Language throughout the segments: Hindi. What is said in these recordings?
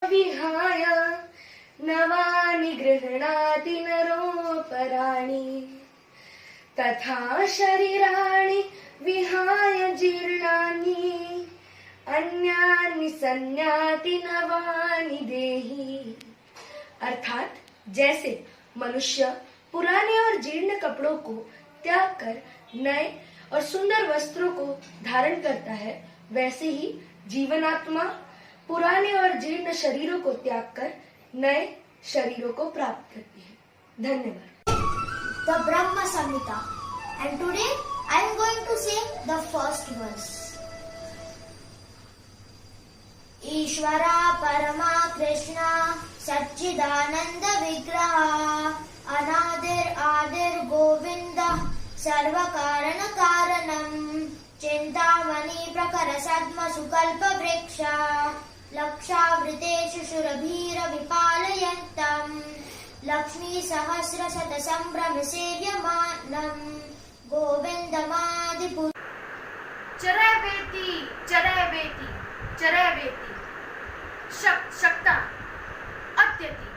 विहाय नवानि गृह्णाति नरोपराणि तथा शरीराणि विहाय जीर्णानि अन्यानि संयाति नवानि देहि। अर्थात जैसे मनुष्य पुराने और जीर्ण कपड़ों को त्याग कर नए और सुंदर वस्त्रों को धारण करता है, वैसे ही जीवनात्मा पुराने और जीर्ण शरीरों को त्याग कर नए शरीरों को प्राप्त करती है। धन्यवाद। The Brahma Samhita, and today I am going to sing the first verse. ईश्वरा परमा कृष्णा सच्चिदानंद विग्रहा अनादिर आदिर गोविंद सर्व कारण कारणम चिंतामणि प्रकर सद्म सुकल्प वृक्षा लक्षावृतेषु शूरभीर विपालयन्तम् लक्ष्मी सहस्र शत संभ्रम सेव्यमानम् गोविन्दमादिपुरुषम्। चरैवेति चरैवेति चरैवेति शक्ता अत्यति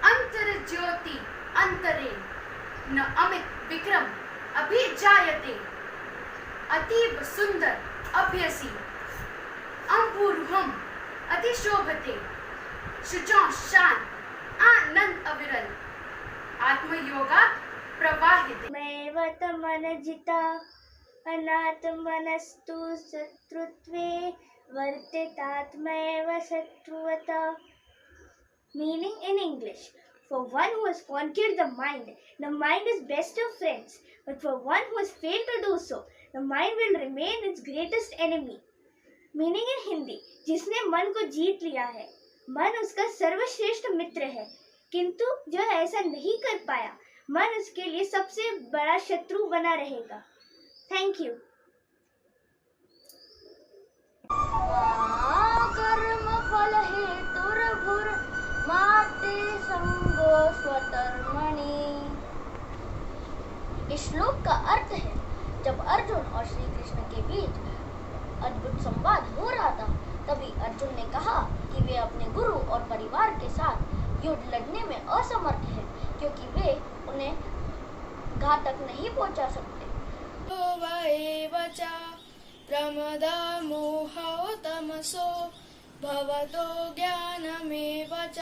अंतर्ज्योति अंतरे न अमित विक्रम अभिजायते अतीव सुंदर अभ्यसी अम्बुरुहम अतिशोभते शुचौ शान आनंद अविरल आत्मयोगा प्रवाहिते। मैवत मनजिता अनात्मनस्तु शत्रुत्वे वर्तितात्मैव शत्रुवता। Meaning in English, for one who has conquered the mind is best of friends. But for one who has failed to do so, the mind will remain its greatest enemy. Meaning in Hindi, जिसने मन को जीत लिया है, मन उसका सर्वश्रेष्ठ मित्र है, किंतु जो ऐसा नहीं कर पाया, मन उसके लिए सबसे बड़ा शत्रु बना रहेगा। Thank you. कर्म फल हेतुर्भुर माते संगो स्वतर्मणि। इस श्लोक का अर्थ है, जब अर्जुन और श्री कृष्ण के बीच अद्भुत संवाद हो रहा था, तभी अर्जुन ने कहा कि वे अपने गुरु और परिवार के साथ युद्ध लड़ने में असमर्थ हैं, क्योंकि वे उन्हें घातक नहीं पहुंचा सकते। प्रमदा मोहो तमसो भवतो ज्ञानमेव च।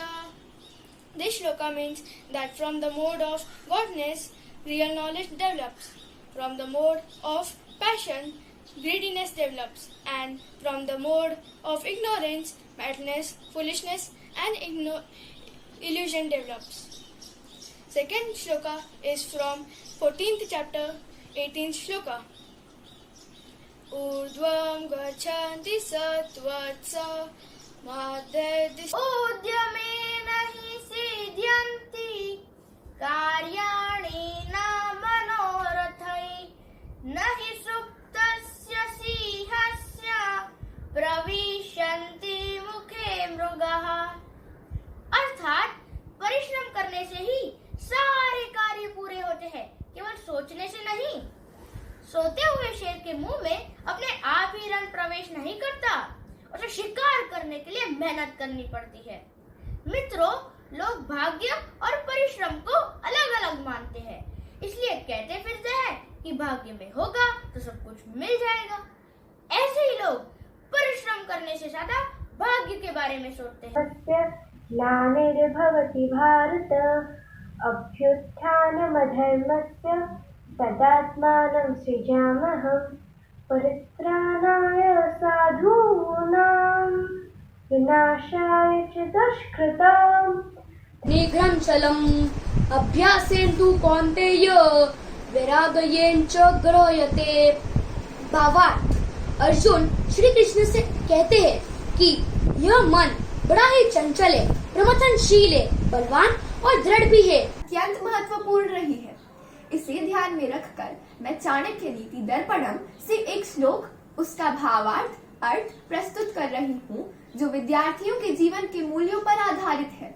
This shloka means that from the mode of godness, real knowledge develops. From the mode of passion, greediness develops. And from the mode of ignorance, madness, foolishness and illusion develops. Second shloka is from 14th chapter, 18th shloka. ऊर्ध्वं गच्छन्ति सत्त्वस्य उद्यमेन हि सिद्ध्यन्ति कार्याणि न मनोरथै न हि सुप्तस्य सिंहस्य प्रविशन्ति मुखे मृगः। अर्थात परिश्रम करने से ही सारे कार्य पूरे होते हैं, केवल सोचने से नहीं। सोते हुए शेर के मुंह में अपने आप ही रन प्रवेश नहीं करता, उसे शिकार करने के लिए मेहनत करनी पड़ती है। मित्रों, लोग भाग्य और परिश्रम को अलग अलग मानते हैं, इसलिए कहते फिरते हैं कि भाग्य में होगा तो सब कुछ मिल जाएगा। ऐसे ही लोग परिश्रम करने से ज्यादा भाग्य के बारे में सोचते हैं। ग्लानिर्भवति भारत अभ्युत्थानमधर्मस्य तदात्मानं सृजाम्यहं परित्राणाय साधूनां विनाशाय च दुष्कृताम्। नीघ्रं चलम् अभ्यासेन तु कौन्तेय वैराग्येन च गृह्यते। भावार्थ, अर्जुन श्री कृष्ण से कहते हैं कि यह मन बड़ा ही चंचल है, प्रमथनशील है, बलवान और दृढ़ भी है। अत्यंत महत्वपूर्ण रही है। इसे ध्यान में रखकर मैं चाणक्य नीति दर्पणम से एक श्लोक, उसका भावार्थ अर्थ प्रस्तुत कर रही हूँ, जो विद्यार्थियों के जीवन के मूल्यों पर आधारित है।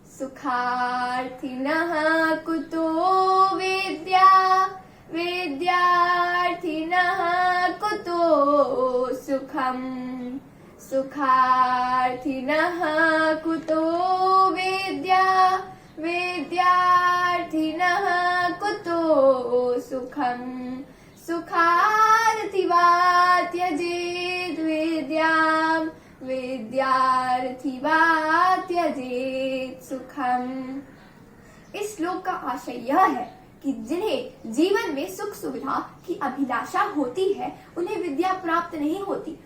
सुखार्थिनः कुतो विद्या विद्यार्थिनः कुतो सुखम् सुखार्थिनः कुतो विद्या विद्यार्थिनः कुतो सुखम् सुखार्थी वा त्यजेत् विद्यां विद्यार्थी वा त्यजेत् सुखम्। इस श्लोक का आशय यह है कि जिन्हें जीवन में सुख सुविधा की अभिलाषा होती है उन्हें विद्या प्राप्त नहीं होती